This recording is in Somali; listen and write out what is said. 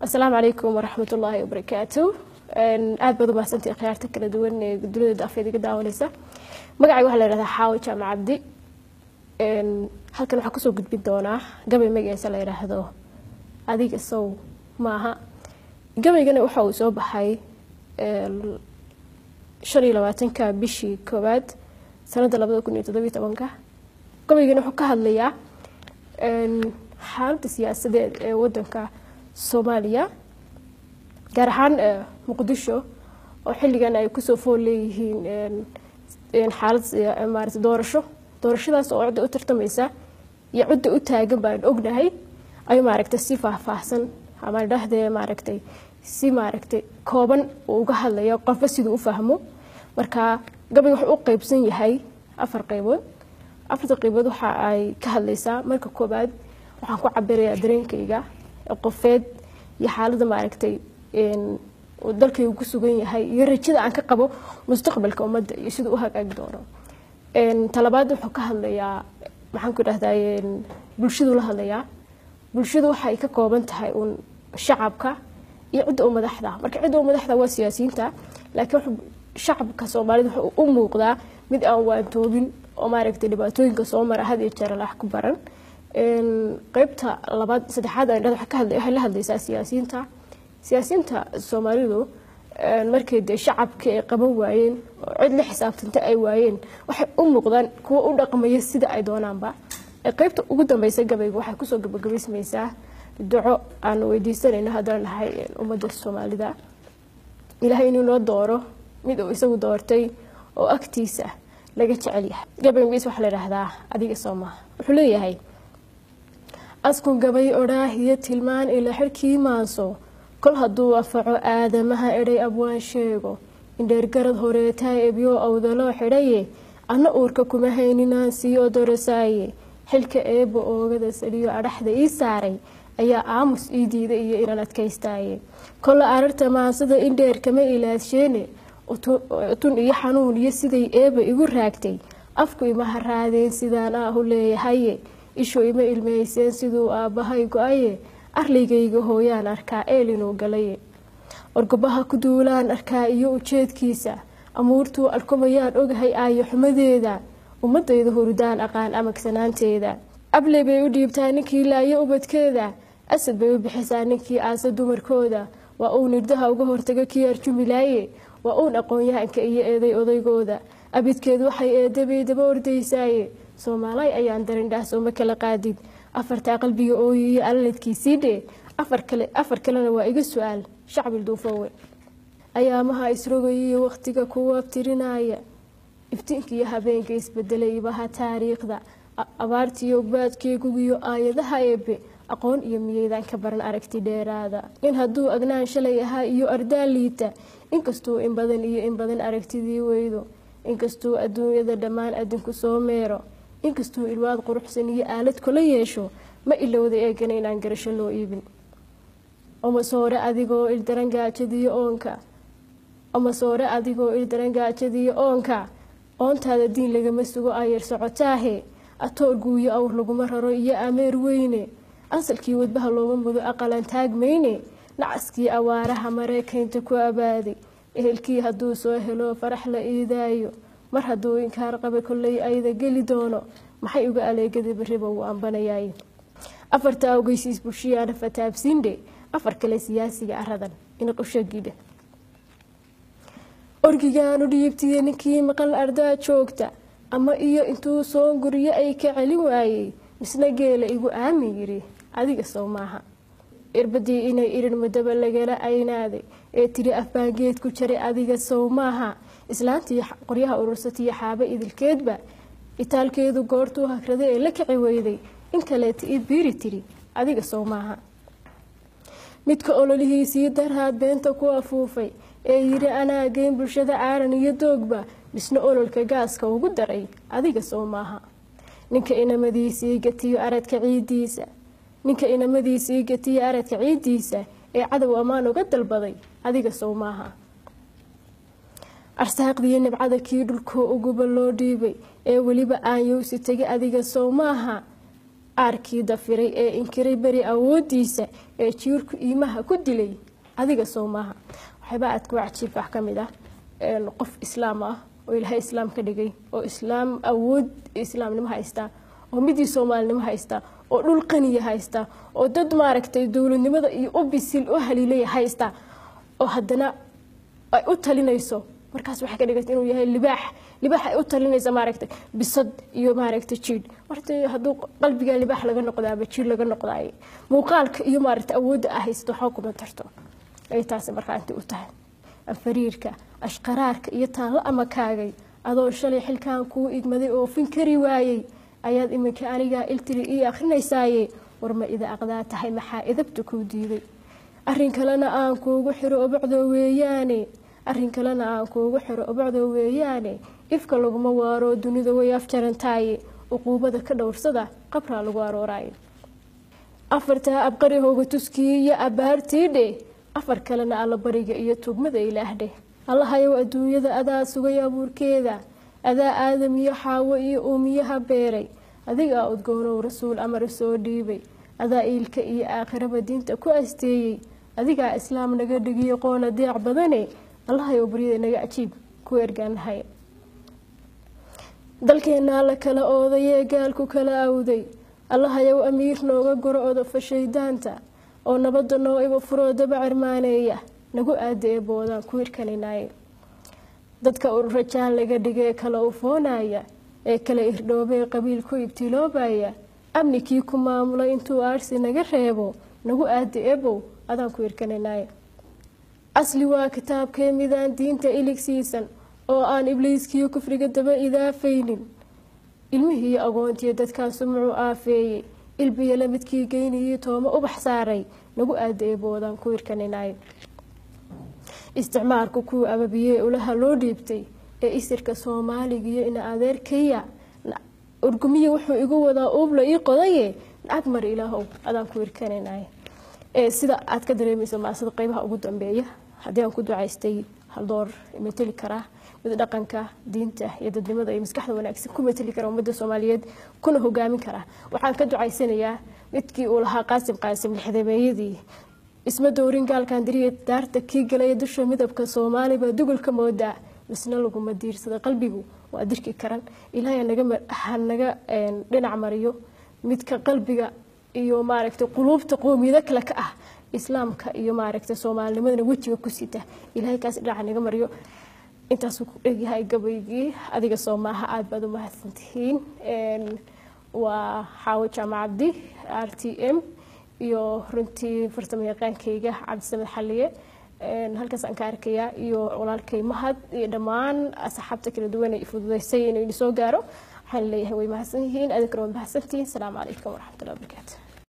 السلام عليكم ورحمة الله وبركاته. aad baad u mahadsantahay khiyaarta kala duwan ee dunida daafeed iga daawanaysa. Magacayga waxa la yiraahdaa Xaawo Jaamac Cabdi. Halkan waxa ku soo gudbin doonaa gabay magaciisa la yiraahdo Adiga Sow maaha. Gabaygana waxa uu soo baxay 25ka bishii koowaad sanada 2017. Gabaygana wuxuu ka hadlayaa xaaladda siyaasadeed ee wadanka Soomaaliya gaar ahaan Muqdisho oo xilligan ay ku soo fool leeyihiin xaalad maaragtay doorashadaas oo cid u tartamaysa iyo cid u taagan baan ognahay ay maaragtay si faahfaahsan ama dhahdee maaragtay si maaragtay kooban uga hadlayo qofba sidoo u fahmo marka gabaygu wuxuu u qaybsan yahay afar qaybood. afarta qaybood waxa ay ka hadlaysaa marka koobaad waxaan ku cabirayaa dareenkayga qofeed iyo xaaladda maaragtay dalkaygu ku sugan yahay iyo rajada aan ka qabo mustaqbalka ummadda iyo sidoo u hagaagi doono. talabaad wuxuu ka hadlayaa maxaan ku dhahdaa bulshadu la hadlayaa bulshadu waxay ka kooban tahay shacabka iyo cidda u madaxda marka cidda u madaxda waa siyaasiyiinta laakiin shacabka Soomaaliyeed wuxuu u muuqdaa mid aan waantoobin oo maaragtay dhibaatooyinka soo mara had iyo jeer la ku baran. qaybta labaad saddexaad ay la hadlaysaa siyaasiyiinta Soomaalidu markay shacabka ay qaban waayeen oo cid la xisaabtanta ay waayeen waxay u muuqdaan kuwa u dhaqmaya sida ay doonaanba. qaybta ugu dambaysa gabaygu waxay ku soo gabagabaysaa duco aan weydiisanayno haddana nahay ummadda Soomaalida Ilaahay inuu noo dooro mid uu isagu doortay oo agtiisa laga jecel yahay. gabaygu waxa la yiraahdaa Adiga Sow maaha. wuxuu leeyahay asku gabay oraahiya tilmaan ila xirkii maanso kol haduu afaco aadamaha eray abwaan sheego indheer garad horeetaa eebyo awdalo xidhaye ana uurka kuma hayninaan siyo dorasaaye xilka eebo oogada saliyo adhaxda ii saaray ayaa aamus ii diiday iyo inaan adkaystaaye kol ararta maansada indheer kama ilaasheene utun iyo xanuun iyo siday eeba igu raagtay afku ima haraadeen sidaan u leeyahay isho ima ilmeyseen sidoo aabahay go'aye arlaygayga hooyaan arkaa eelinuu galay orgobaha ku duulaan arkaa iyo ujeedkiisa amuurtu alkumayaan ogahay aayo xumadeeda ummadayda hurdaan aqaan amagsanaanteeda able bay u dhiibtaa ninkii laayo ubadkeeda asad bay u bixisaa ninkii aasa dumarkooda waa uu nirdaha uga hortaga kii arjumilaaye waa uu aqoon-yahanka iyo eeday odaygooda abidkeedu waxay eedabay daba ordaysaaye Soomaaliya ayaan darindhaas oo ma kala qaadid afarta qalbiga oo iyo alladkiisii dhee afar kalena waa iga su'aal shacbi duufowe ayaamaha isrogay waqtiga kuwa tirinaya iftiinkiyo habeenka isbedelay baha taariikhda abaartiyo baadkeegu iyo aayadaha eebe aqoon iyo miyeedaan ka baran aragti dheeraada in haduu agnaan shalay ahaa iyo ardaaliita inkastoo in badan aragtidii weydo inkastoo adduunyada dhamaan adinku soo meero inkastoo ilwaad quruxsan iyo aalad kula yeesho ma ilowda eegana inaan garasho loo iibin ama soore adigoo il darangaajadiyo oonka oontaada diin lagama sugo ayar socotaahe atoor guuyo awr laguma raro iyo ameer weyne asalkii wadbaha looma mudo aqalan taagmayne nacaskii awaaraha Mareykanka ku abaaday ehelkii haduu soo helo farax la iidaayo mar haduu inkaar qaba kulay ayda gali doono maxay uga aleegada bariba uu ambanayay afarta ogeysiis bulshiyada fataabsinde afar kale siyaasiga aradan in qoshagiida orgigaan u dhiibtay ninkii maqal ardaa joogta ama iyo intuu soo guriyo ay ka celin waayay misna geela igu aamin yiri Adiga Sow maaha. irbadii inay irin madaba lagala aynaaday ee tiri afbaangeed ku jiray Adiga Sow maaha islaantii qoryaha urursatay xaaba idilkeedba itaalkeedu goortuu hakraday ee la kici weyday in kale tii biiri tiri Adiga Sow maaha. midka ololihiisii darhaad beenta ku afuufay ee yiri anaa geyn bulshada aaran iyo doogba misna ololka gaaska ugu daray Adiga Sow maaha. ninka inamadiisii gatiyo aradka ciidiisa ee cadow amaan uga dalbaday Adiga Sow maaha. arsaaqdiyo nibcada kii dhulka ugu loo dhiibay ee waliba aan yoosi tagay Adiga Sow maaha. aarkii dafiray ee inkiray bari awoodiisa ee jiirku iimaha ku dilay adiga soo maaha waxba aad ku cajiib wax kamid ah qof islaam ah oo ilaahay islaam ka dhigay oo islaam awood islaamnimo haysta oo midii Soomaalinimo haysta oo dhul qaniya haysta oo dad maaragtay dawladnimada iyo u bisil oo haliilay haysta oo haddana ay u talinayso markaas waxa ka dhigay inuu yahay libaax ay u talinaysa maaragtay bisad iyo maaragtay jiid martay haduu qalbiga libaax laga noqdaaba jiid laga noqday muuqaalka iyo maaragtay awoodda ah haysto waxa ku bantarto ay taasi markaa inta u tahay afariirka ashqaraarka iyo taalo ama kaagay adoo shalay xilkaan ku igmaday oo finkari waayay ayaad iminka aniga iltiri iyo akhrinaysaayay warma ida aqdaa tahay maxaa idabta ku diiday arrin kalena aan kuugu xiro obacdo weeyaane arrin kalena aan kuugu xiro obacdo weeyaane ifka laguma waaro dunida way afjarantaay uquubada ka dhowrsada qabra lagu arooray afarta abqari hooga tuskii iyo abaartiide afar kalena alla bariga iyo tugmada ilaahde allahayow adduunyada adaa sugay abuurkeeda adaa aadam iyo xaawo iyo uumiyaha beeray adiga udgoonow rasuul amar soo dhiibay adaa iilka iyo aakhiraba diinta ku asteeyay adiga islaam naga dhigiyo qoona deeq badane allahayow bariyada naga ajiib ku ergaanahay dalkeena la kala oodayee gaalku kala awday allahayow amiir nooga goro odo fashaydaanta oo nabadda noo iba furo daba cirmaaneeya nagu aadee boodaan ku irkaninaay dadka ururajaan laga dhigay kala ufoonaya ee kala irdhoobay qabiil ku ibtiloobaya amnikii ku maamulay intuu aarsi naga reebo nagu aadee bow adaan ku irkaninaay asli waa kitaabkee midaan diinta iligsiisan oo aan ibliiskiyo kufriga daba idaafaynin ilmihii agoontiyo dadkaan sumcu aafeeyey ilbiya la midkii geynayay tooma ubax saaray nagu aadee boodaan ku irkaninaay isticmaalku ku ababiyay ulaha loo dhiibtay ee isirka Soomaaliga ina adeerkaya urgumiye wuxuu igu wadaa uubla ii qodaye lacag mar ilaahow adaan ku irkaninaay sida aad ka dareemayso maasada qaybaha ugu dambeeya hadii aan ku ducaystay hal door meteli kara mid dhaqanka diinta iyo dadnimada iyo maskaxda wanaagsan ku meteli kara ummadda Soomaaliyeed kuna hogaamin kara waxaan ka ducaysanayaa midkii uu lahaa qaasim lixdameeyadii isma doorin gaalkan diriye daarta kii galay dusha midabka Soomaaliba dugulka mooda isna lagu madiirsada qalbigu waa dirki karan ilaahay naga dhinac mariyo midka qalbiga iyo maaragtay qulubta qoomiyada kala ka ah islaamka iyo maaragtay Soomaalinimadana wajiga ku sita ilaahay kaas dhinac naga mariyo intaas ku eegyahay gabaygi adiga Soomaha aad baad u mahadsantihiin waa xaawo jaamacadi RTM iyo runtii farsamayaqaankayga Cabdisamed Xalliye halkaas aan ka arkayaa iyo walaalkay Mahad iyo dhamaan asxaabta kala duwan ee fududeysay inay soo gaaro waxaan leeyahay way mahadsan yihiin adinkana waa mahadsantihiin salaamu calaykum waraxmatullaahi wabarakaatuh